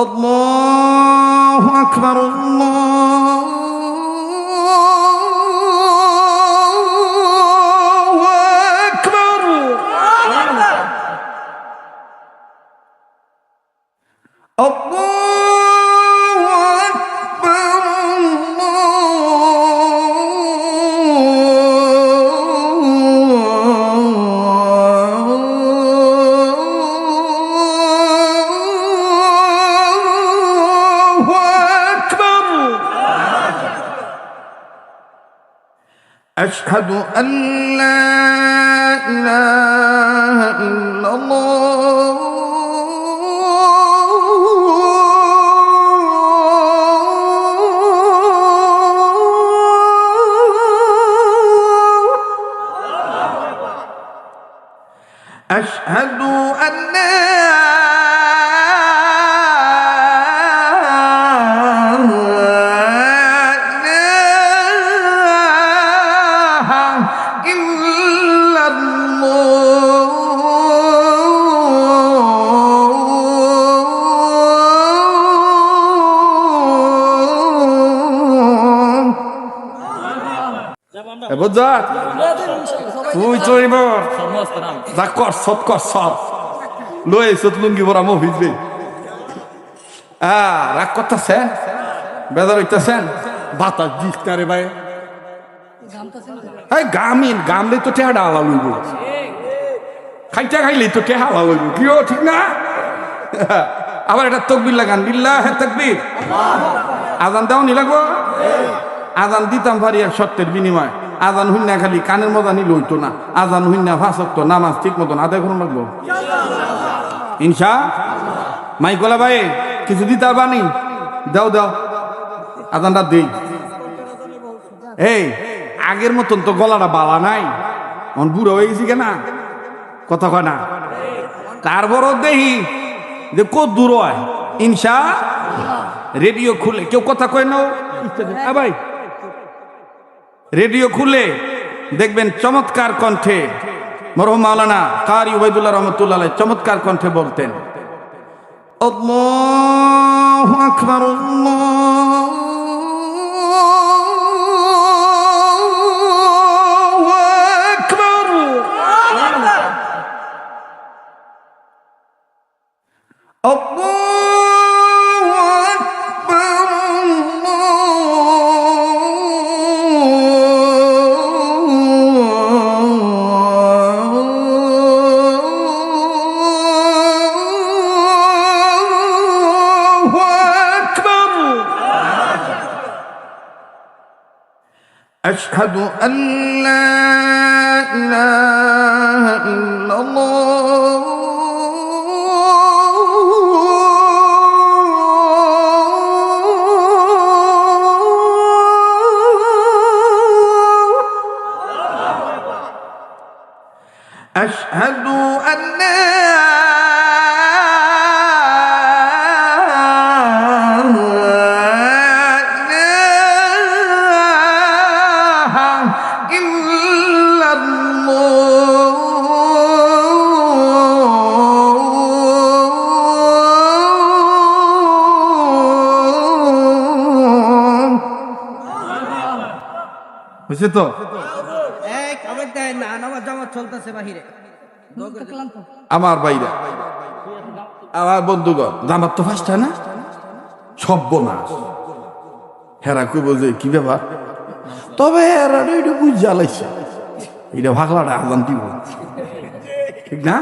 আল্লাহু আকবার, আল্লাহু আকবার। أشهد أن لا إله إلا الله أشهد أن لا বুঝা তুই চলিব যা কর সব কর সব লই সত লুঙ্গি বড় মো ভিজবে রাগ করতেছেন, বেজার হইতেছেন, বাতাস দিতে রে ভাই। গামিন গামলে তো টেহা ডালা লইব, খাইটা খাইলে তো টেহা লইব, কিও ঠিক না? আবার এটা তকবির লাগান, বিল্লাহ তাকবীর। আজান দাও নি লাগবো, আজান দিতাম পারি এক শর্তের বিনিময়, আজান হুন্না খালি কানের মজা নিলে হইতো না, আজান হুন্না ফাঁসক্ত নামাজ ঠিক মতন আদায় করুন লাগবো ইনশা। মাইকলা ভাই কিছু দিতে পারবানি, দাও দাও আজানটা দেই। এই আগের মতন তো গলাটা বালা নাই, অন বুড়ো হয়ে গেছি কেনা, কথা কয় না। তারপরও দেখি যে কত দূর হয় ইনশা। রেডিও খুলে কেউ কথা কয় না ভাই, রেডিও খুলে দেখবেন চমৎকার কণ্ঠে মরহুম মাওলানা কারি উবাইদুল্লাহ রহমতুল্লাহ চমৎকার কণ্ঠে বলতেন, আল্লাহু আকবার, আল্লাহু আকবার, আল্লাহু أشهد أن لا إله إلا الله أشهد أن لا বুঝছে তো? আমার বাইরা আমার বন্ধুগণ জামাত তো ফার্স্ট হয় না, সর্বনাশ। হেরা কইব যে কি ব্যাপার, তবে হেরা একটু বুঝ জ্বালাইছে, এটা ভাগলাটা আজান দিব ঠিক না।